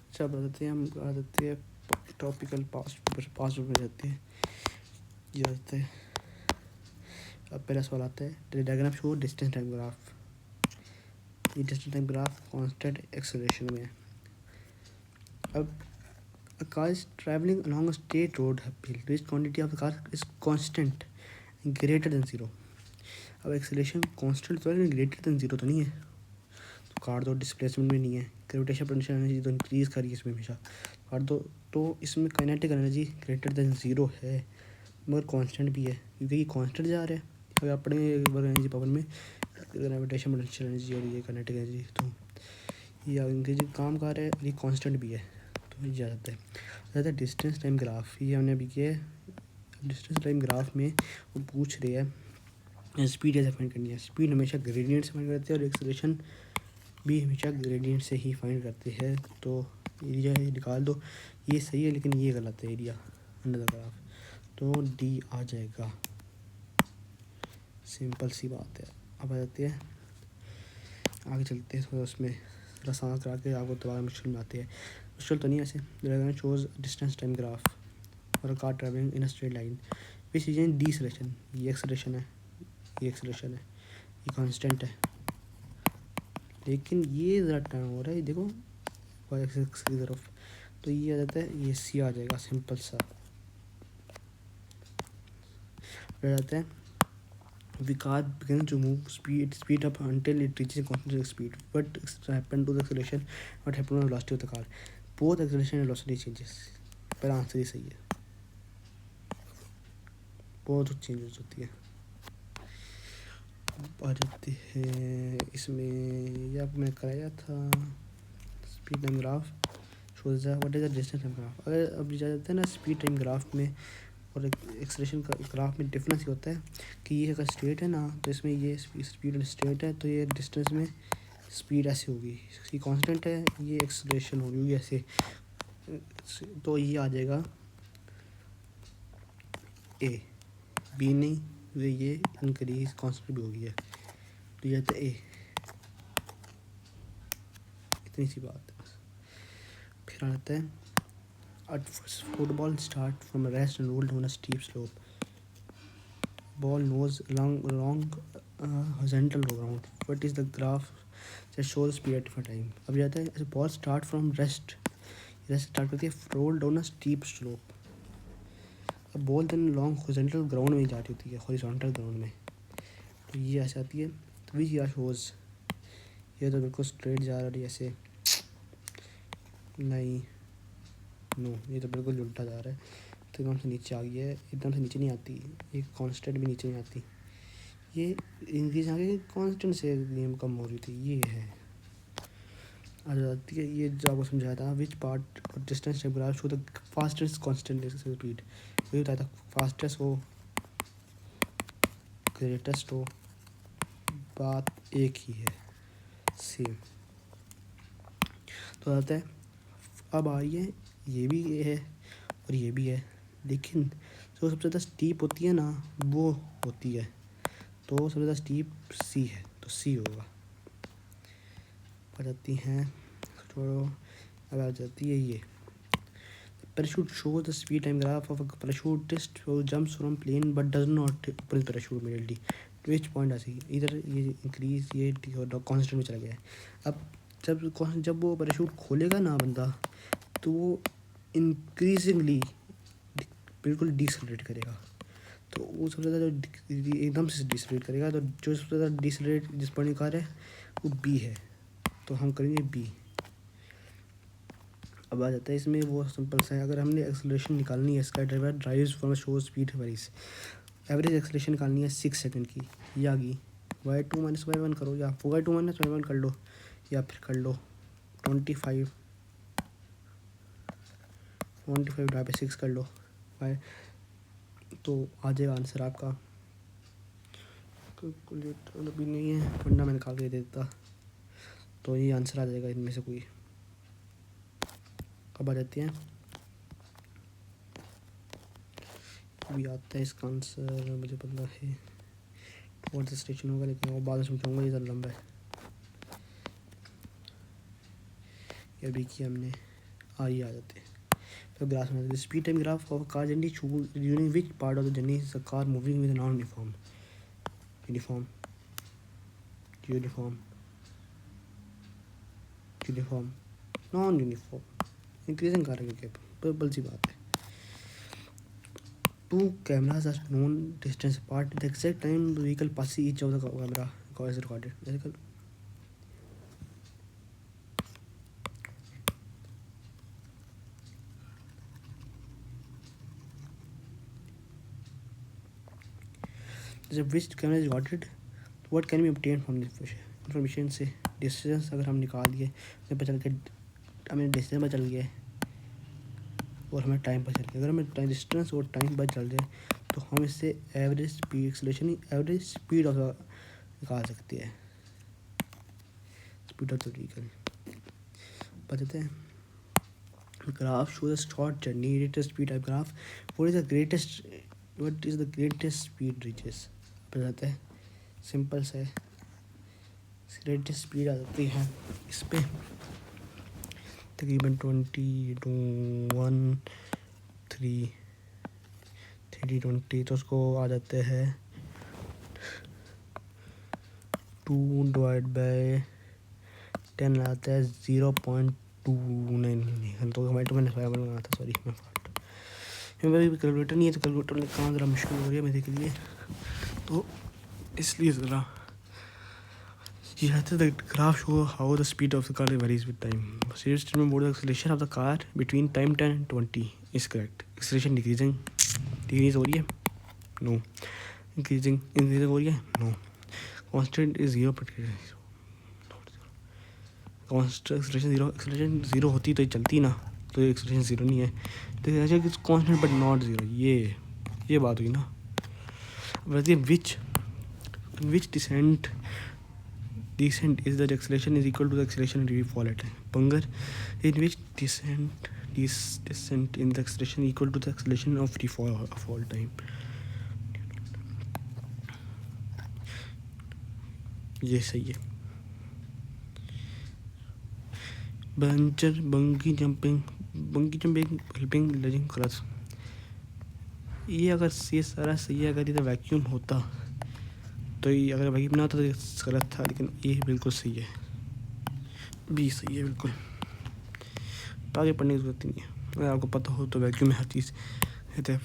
अच्छा बताते हैं, हम आ जाते हैं टॉपिकल पास्ट में जाते हैं। ये आते हैं, अब पहला सवाल आता है diagram show distance time graph. ये distance time graph constant acceleration में है। अब a car is traveling along a straight road uphill, which quantity of the car is constant greater than 0। अब एक्सेलरेशन कांस्टेंट तो है लेकिन ग्रेटर देन 0 तो नहीं है, तो कार तो डिस्प्लेसमेंट में नहीं है, ग्रेविटेशनल पोटेंशियल एनर्जी तो इंक्रीज कर रही है इसमें हमेशा। कार तो इसमें काइनेटिक एनर्जी ग्रेटर देन 0 है मगर कांस्टेंट भी है क्योंकि ये कांस्टेंट जा रहा है। अगर अपने वर्क एनर्जी पावर में ग्रेविटेशनल पोटेंशियल एनर्जी और ये काइनेटिक एनर्जी, तो ये इनके जो काम कर रहा है और ये कांस्टेंट भी है, तो ये जाता है डिस्टेंस टाइम ग्राफ। ये हमने अभी किया है। डिस्टेंस टाइम ग्राफ में वो पूछ रहे हैं स्पीड कैसे फाइंड करनी है। स्पीड हमेशा ग्रेडियंट से फाइंड करते हैं और एक्सेलरेशन भी हमेशा ग्रेडियंट से ही फाइंड करते हैं। तो एरिया निकाल दो, ये सही है लेकिन ये गलत है एरिया अंडर द ग्राफ, तो डी आ जाएगा। सिंपल सी बात है। अब आ जाते हैं आगे चलते हैं थोड़ा उसमें थोड़ा सांस करा के आपको दोबारा मुश्किल में आती है। मुश्किल तो नहीं ऐसे। Diagram shows distance time graph और car travelling in a straight line which is in deceleration. ये एक्सेलरेशन है, ये एक्सेलरेशन है, ये कांस्टेंट है, लेकिन ये ज़रा टर्न हो रहा है देखो वाई एक्सिस की तरफ, तो ये आ जाता है, ये सी आ जाएगा। सिंपल सा रह जाता है। The car begins to move speed up until it reaches constant speed. What happened to the acceleration? What happened to the velocity of the car? Both acceleration and velocity changes. पर answer ही सही है, बहुत changes होती है। आ जाते हैं इसमें, ये अब मैं कराया था speed time graph shows what is the distance time graph. अगर अब जा जाते हैं ना स्पीड टाइम ग्राफ में और एक्सेलरेशन का ग्राफ में डिफरेंस ये होता है कि ये अगर स्ट्रेट है ना तो इसमें ये स्पीड स्ट्रेट है, तो ये डिस्टेंस में स्पीड ऐसे होगी, इसकी कांस्टेंट है, ये एक्सेलरेशन होगी ऐसे, तो ये आ जाएगा ए। बी नहीं, ये इंक्रीज कांस्टेंट भी होगी है, तो ये आता है ए। इतनी सी बात है बस। फिर आता है at first football start from a rest and roll down a steep slope. Ball nose along horizontal ground. What is the graph that shows speed at different time? अब जाता है ball start from rest start करती है roll down a steep slope. अब ball then long horizontal ground में जा रही होती है, हॉरिजॉन्टल ग्राउंड में, तो ये ऐसे आती है। तो विच या शोज, ये तो बिल्कुल स्ट्रेट जा रही है ऐसे, नहीं नो, ये तो बिल्कुल उल्टा जा रहा है, तो एकदम से नीचे आ गई है, एकदम से नीचे नहीं आती, ये कांस्टेंट भी नीचे नहीं आती, ये इंक्रीज आगे कांस्टेंट से गेम कम हो रही थी, ये है आ जाती है। ये जो आपको समझाया था विच पार्ट और distance time graph show the fastest constant speed, वही बताया था फास्टेस्ट हो ग्रेटेस्ट हो, बात एक ही है, सेम। तो आता है अब आई है, ये भी ये है और ये भी है, लेकिन जो सबसे ज़्यादा स्टीप होती है ना वो होती है, तो सबसे ज़्यादा स्टीप सी है, तो सी होगा। आ जाती हैं छोड़ो, अब आ जाती है ये parachute show the speed time graph of a parachutist who jumps from plane but does not pull parachute immediately to which point ऐसी, इधर ये इंक्रीज ये कांस्टेंट में चला गया है। अब जब वो पैराशूट खोलेगा ना बंदा, तो वो इंक्रीजिंगली बिल्कुल डिसलेट करेगा, तो वो सबसे ज़्यादा जो एकदम से डिसलेट करेगा, तो जो सबसे ज़्यादा डिसलेट जिस पॉइंट का है वो बी है, तो हम करेंगे बी। अब आ जाता है इसमें वो सिंपल सा है, अगर हमने एक्सेलरेशन निकालनी है, sky driver drives from show speed varies, average acceleration निकालनी है 6 सेकंड की, ये आ गई, y2 - y1 करो, या y2 - y1 कर लो, या फिर कर लो 25 /6 कर लो, तो आ जाएगा आंसर आपका। कैलकुलेटर अभी नहीं है वरना मैं निकाल के दे देता, तो ये आंसर आ जाएगा इनमें से कोई। अब आ जाते हैं, अभी आता है इसका आंसर, मुझे पता है कौन सा स्टेशन होगा, लेकिन वो बाद में समझाऊंगा, ये लंबा है। ये अभी किया हमने ये आ जाते हैं। फिर ग्राफ में speed time graph of car journey during which part of the journey is the car moving with non uniform uniform uniform uniform non uniform increasing car के बल सी बात है। Two cameras are known distance apart. The exact time the vehicle passes each of the camera is recorded. Which camera is recorded? What can be obtained from this information से distance अगर हम निकाल दिए हमें पता चल गया, हमें डिस्टेंस पता चल गया और हमें टाइम पता चल गया। अगर हमें डिस्टेंस और टाइम पता चल जाए तो हम इससे average speed acceleration average speed of निकाल सकते हैं, स्पीड ऑफ द व्हीकल बताते हैं। Graph show the short journey greatest speed of graph what is the greatest speed reaches बताते हैं। सिंपल से ग्रेटेस्ट स्पीड आ जाती है इस पर तकरीबन 20 तो उसको आ जाते हैं 2/10 आता है 0.29 तो मैंने बनाया था, सॉरी मैं फॉल्ट। मेरे कैलकुलेटर नहीं है तो कैलकुलेटर में काम ज़रा मुश्किल हो रही है मेरे के लिए, तो इसलिए ज़रा ये है। The graph show how the speed of the car varies with time. Serious statement about the acceleration of the car between time 10 and 20 is correct. Acceleration decrease हो रही है? No. Increasing हो रही है? No. Constant is 0. Constant acceleration 0. Acceleration 0 होती तो ये चलती ना, तो ये acceleration 0 नहीं है। तो ऐसे कि constant but not 0, ये बात हुई ना। अब which descent is the acceleration is equal to the acceleration we fall at Pangar in which descent in the acceleration equal to the acceleration of free fall of all time। ये सही है। बंगी jumping helping lugging clutch, ये अगर ये सारा सही है। अगर ये तो वैक्यूम होता तो ये अगर वैक्यूम ना होता तो ये गलत था, लेकिन ये बिल्कुल सही है, भी सही है बिल्कुल। तो आगे पढ़ने की ज़रूरत ही नहीं है। अगर आपको पता हो तो वैक्यूम में हर चीज़ चाहे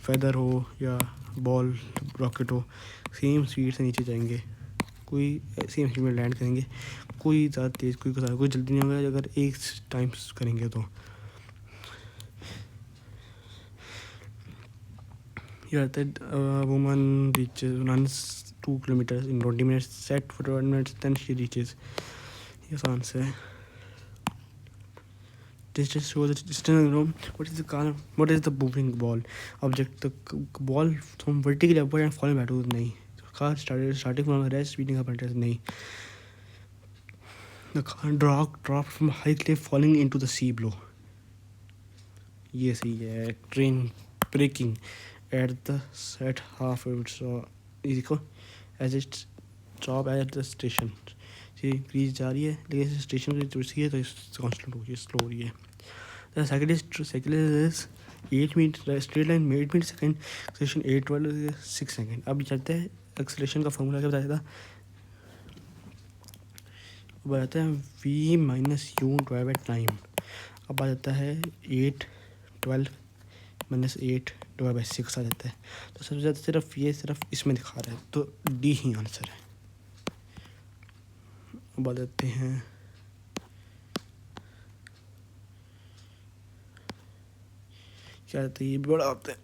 फेदर हो या बॉल रॉकेट हो सेम स्पीड से नीचे जाएंगे, कोई सेम स्पीड में लैंड करेंगे, कोई ज़्यादा तेज़ कोई जल्दी नहीं होगा अगर एक टाइम करेंगे तो। ये आता है woman runs 2 kilometers in 20 minutes, set for 1 minute, then she reaches। ये आसान से है। Distance shows the distance. What is the moving ball object? The ball from vertically upward and falling backwards नहीं। Car starting from rest, speeding up and rest नहीं। The car dropped from a high cliff falling into the sea below। ये सही है। Train braking at the set half it's equal as it stop at the station। ये increase जा रही है लेकिन station पे चुसी है तो कांस्टेंट हो रही है, स्लो हो रही है। The cyclist is 8 minute straight line में 8 मिनट सेकेंड, एक्सेलेरेशन 8 6 सेकेंड। अब चलते हैं एक्सेलेरेशन का फॉर्मूला क्या बताया था, अब आ जाता है v minus you divide by time. अब आ जाता है 8 12 माइनस 8 डिवाइड बाई 6 आ जाता है। तो सबसे ज़्यादा सिर्फ इसमें दिखा रहा है, तो डी ही आंसर है। अब आ जाते हैं क्या कहते हैं, ये बड़ा होता है।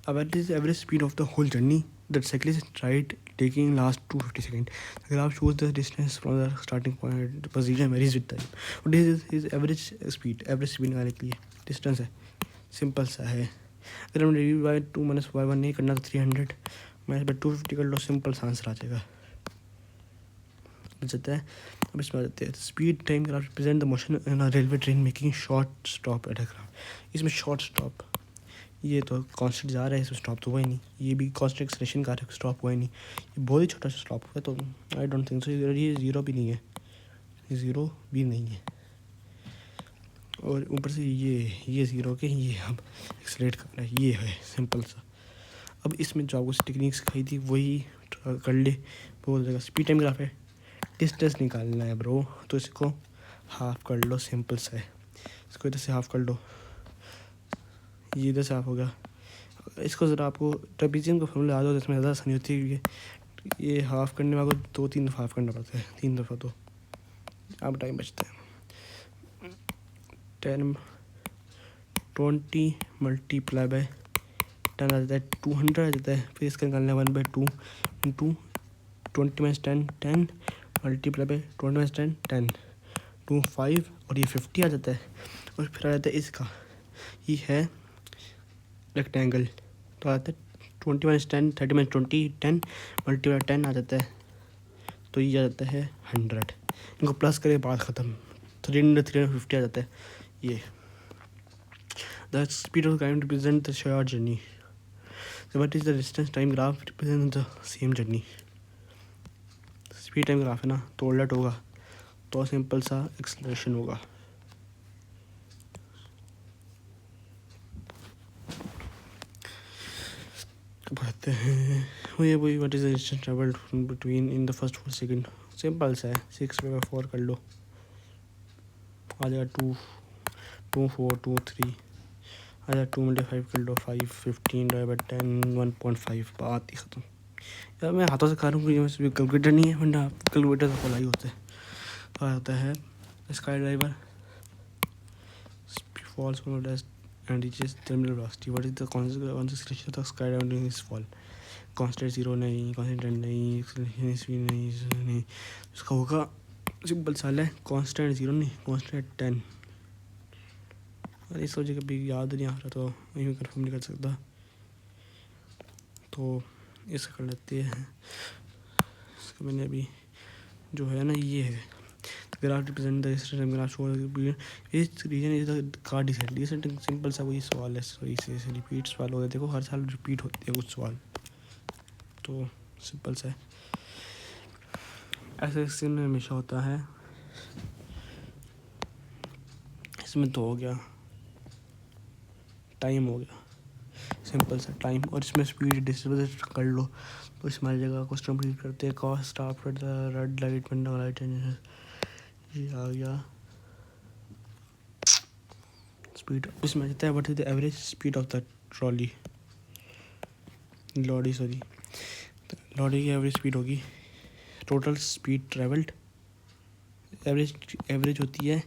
अब average speed of the whole journey that cyclist ride taking last 250 seconds। The graph shows the distance from the starting point position varies with time। What is his average speed? Average speed निकालने के लिए distance है, simple सा है। अगर हम divide by 2 minus by 1 नहीं करना तो 300 माइनस बाई 250 कर लो, सिंपल सा आंसर आ जाएगा। जाता है अब इसमें आ जाते हैं speed time graph represent the motion in a railway train making short stop at a graph. इसमें शॉर्ट स्टॉप ये तो कांस्टेंट जा रहा है, इसमें स्टॉप तो हुआ ही नहीं। ये भी कांस्टेंट एक्सेलरेशन का स्टॉप हुआ ही नहीं, ये बहुत ही छोटा सा स्टॉप हुआ, तो आई डोंट थिंक सो। ये 0 भी नहीं है, 0 भी नहीं है। और ऊपर से ये 0 के ये अब एक्सलेट करना है, ये है सिंपल सा। अब इसमें जो आपको टेक्निक सिखाई थी वही कर ले, बोल देगा। स्पीड टाइम ग्राफ है, डिस्टेंस निकालना है ब्रो, तो इसको हाफ कर लो, सिंपल सा है। इसको इधर से हाफ कर लो, ये इधर से हाफ होगा। इसको ज़रा आपको ट्रेपीजियम का फॉर्मूला याद हो, इसमें ज़्यादा आसानी होती है, क्योंकि ये हाफ़ करने में आपको 2-3 दफ़ा हाफ़ करना पड़ता है, 3 दफ़ा, तो अब टाइम बचता है। 20 मल्टीप्लाई बाय 10 आ जाता है, 200 आ जाता है। फिर इसका निकालना है 1/2 इंटू 20 - 10 मल्टीप्लाई बाय 20 - 10 2 5, और ये 50 आ जाता है। और फिर आ जाता है इसका, ये है रेक्टेंगल, तो आता है 20 - 10 30 - 20 10 मल्टीप्लाई 10 आ जाता है, तो ये आ जाता है 100। इनको प्लस करें, बात ख़त्म, 350 आ जाता है। ये the speed of time represent the shared journey, what is the distance time graph represent the same journey. Speed time graph है ना, तो उलट होगा, तो सिंपल सा एक्सेलरेशन होगा। पढ़ते हैं वही what is the distance travelled between in the first 4 second. Simple सा है, 6/4 कर लो, आ जाएगा 2 2 4 2 3 आ जाएगा। 2 × 5 कर लो, 5 15/10 1.5, बात ही ख़त्म। यार मैं हाथों से कर रहा हूँ, क्योंकि कैलकुलेटर नहीं है, वरना कैलकुलेटर से खोला ही होता है। तो आता है sky driver falls from the desk and reaches terminal velocity. What is the concentration of the skydiver during his fall? Constant 0 नहीं, constant नहीं, acceleration नहीं, इसका होगा सिंपल सा है, constant 0 नहीं, constant 10। अरे इस वजह कभी याद नहीं आ रहा, तो मैं कंफर्म नहीं कर सकता, तो इसका कर लेते हैं। इसका मैंने अभी जो है ना, ये है graph represent the distance time graph show this region is the card descent. Simple सा वही सवाल है, सॉरी से रिपीट सवाल हो गया, देखो हर साल रिपीट होते हैं कुछ सवाल, तो सिंपल सा है। ऐसे सीन हमेशा होता है। इसमें तो हो गया, टाइम हो गया, सिंपल सा टाइम, और इसमें स्पीड डिस्टेंस कर लो, तो इसमें हर जगह क्वेश्चन कंप्लीट करते हैं। Cost after the red light बंदा लाइट, ये आ गया स्पीड। इसमें आता है what is the average speed of the trolley, lorry की एवरेज स्पीड होगी टोटल स्पीड ट्रेवल्ड। एवरेज होती है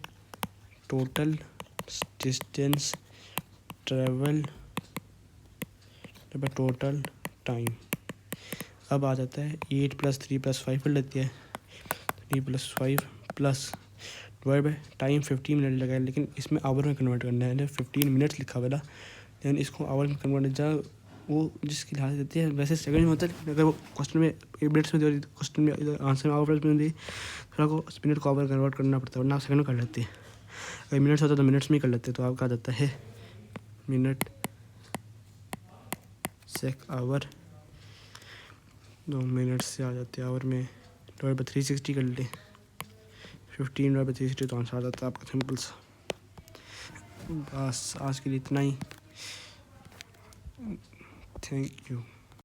total distance travel total time. अब आ जाता है 8 + 3 + 5 कर लेती है, 3 + 5 plus divide by time 15 minute लगा है, लेकिन इसमें आवर में कन्वर्ट करना है, 15 मिनट्स लिखा हुआ था, लेकिन इसको आवर में कन्वर्ट जा वो जिसकी लिहाज देती है, वैसे सेकंड में होता है, अगर वो क्वेश्चन में 8 मिनट्स में दे, क्वेश्चन में आंसर में आवर में दी, फिर आपको मिनट को आवर कन्वर्ट करना पड़ता है, वरना आप सेकंड में कर लेते हैं। अगर मिनट्स होता है तो मिनट्स में कर लेते हैं, तो आपका आ जाता है मिनट सेक आवर, 2 मिनट से आ जाते हैं आवर में, डिवाइड बाय 360 कर ले, 15/360, तो आंसर आ जाता है आपका सिंपल सा। बस आज के लिए इतना ही, थैंक यू।